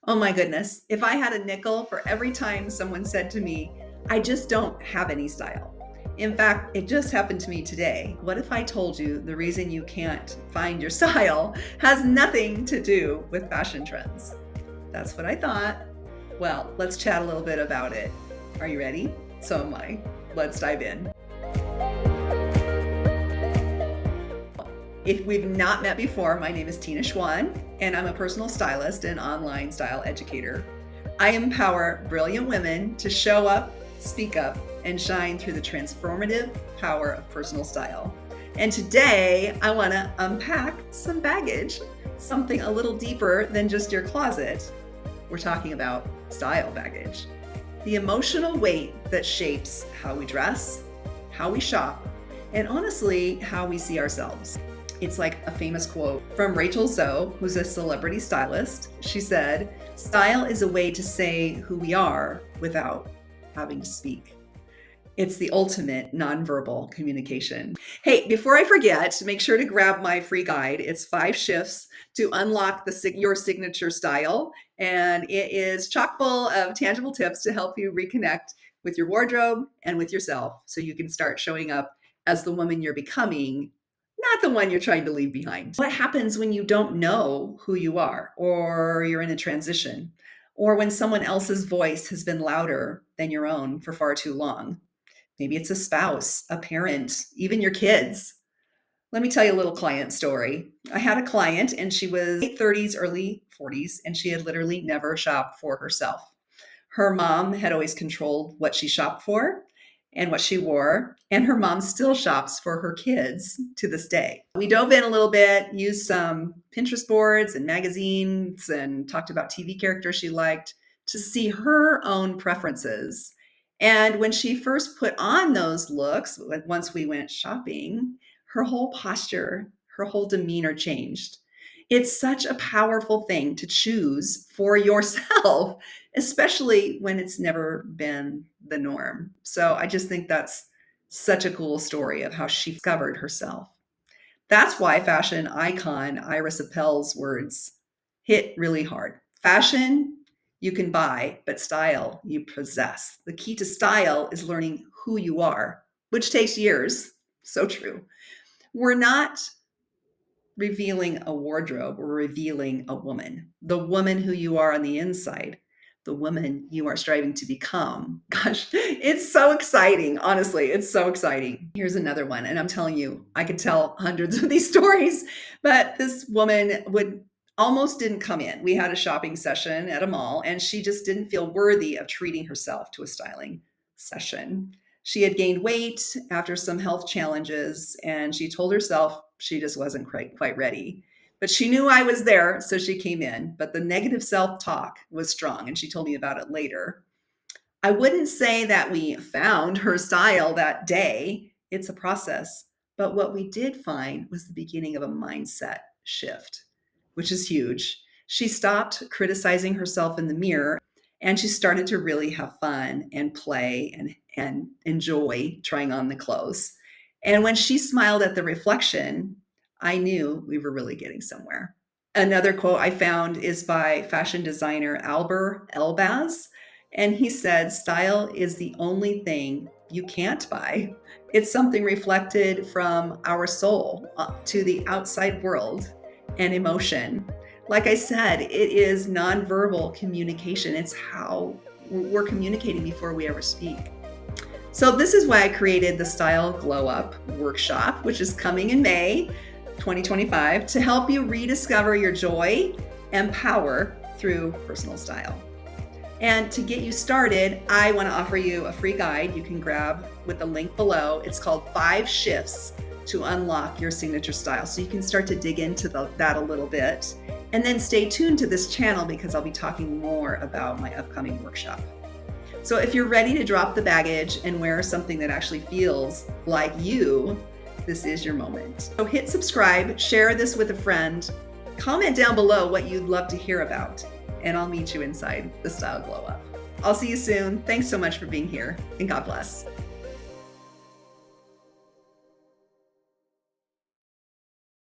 Oh my goodness. If I had a nickel for every time someone said to me, I just don't have any style. In fact, it just happened to me today. What if I told you the reason you can't find your style has nothing to do with fashion trends? That's what I thought. Well, let's chat a little bit about it. Are you ready? So am I. Let's dive in. If we've not met before, my name is Tina Schwan, and I'm a personal stylist and online style educator. I empower brilliant women to show up, speak up, and shine through the transformative power of personal style. And today, I want to unpack some baggage, something a little deeper than just your closet. We're talking about style baggage, the emotional weight that shapes how we dress, how we shop, and honestly, how we see ourselves. It's like a famous quote from Rachel Zoe, who's a celebrity stylist. She said, "Style is a way to say who we are without having to speak." It's the ultimate nonverbal communication. Hey, before I forget, make sure to grab my free guide. It's 5 shifts to unlock your signature style. And it is chock full of tangible tips to help you reconnect with your wardrobe and with yourself so you can start showing up as the woman you're becoming, not the one you're trying to leave behind. What happens when you don't know who you are, or you're in a transition, or when someone else's voice has been louder than your own for far too long? Maybe it's a spouse, a parent, even your kids. Let me tell you a little client story. I had a client and she was late 30s, early 40s, and she had literally never shopped for herself. Her mom had always controlled what she shopped for and what she wore, and her mom still shops for her kids to this day. We dove in a little bit, used some Pinterest boards and magazines, and talked about TV characters she liked to see her own preferences. And when she first put on those looks, once we went shopping, her whole posture, her whole demeanor changed. It's such a powerful thing to choose for yourself, especially when it's never been the norm. So I just think that's such a cool story of how she discovered herself. That's why fashion icon Iris Appel's words hit really hard. Fashion you can buy, but style you possess. The key to style is learning who you are, which takes years. So true. We're not revealing a wardrobe, we're revealing a woman, the woman who you are on the inside, the woman you are striving to become. Gosh, it's so exciting. Honestly, it's so exciting. Here's another one. And I'm telling you, I could tell hundreds of these stories, but this woman would almost didn't come in. We had a shopping session at a mall and she just didn't feel worthy of treating herself to a styling session. She had gained weight after some health challenges, and she told herself she just wasn't quite ready. But she knew I was there, so she came in. But the negative self-talk was strong, and she told me about it later. I wouldn't say that we found her style that day. It's a process. But what we did find was the beginning of a mindset shift, which is huge. She stopped criticizing herself in the mirror and she started to really have fun and play and enjoy trying on the clothes. And when she smiled at the reflection, I knew we were really getting somewhere. Another quote I found is by fashion designer Albert Elbaz. And he said, "Style is the only thing you can't buy. It's something reflected from our soul to the outside world and emotion." Like I said, it is nonverbal communication. It's how we're communicating before we ever speak. So this is why I created the Style Glow Up workshop, which is coming in May 2025, to help you rediscover your joy and power through personal style. And to get you started, I want to offer you a free guide you can grab with the link below. It's called 5 Shifts to Unlock Your Signature Style. So you can start to dig into that a little bit. And then stay tuned to this channel because I'll be talking more about my upcoming workshop. So if you're ready to drop the baggage and wear something that actually feels like you, this is your moment. So hit subscribe, share this with a friend, comment down below what you'd love to hear about, and I'll meet you inside the Style Glow Up. I'll see you soon. Thanks so much for being here, and God bless.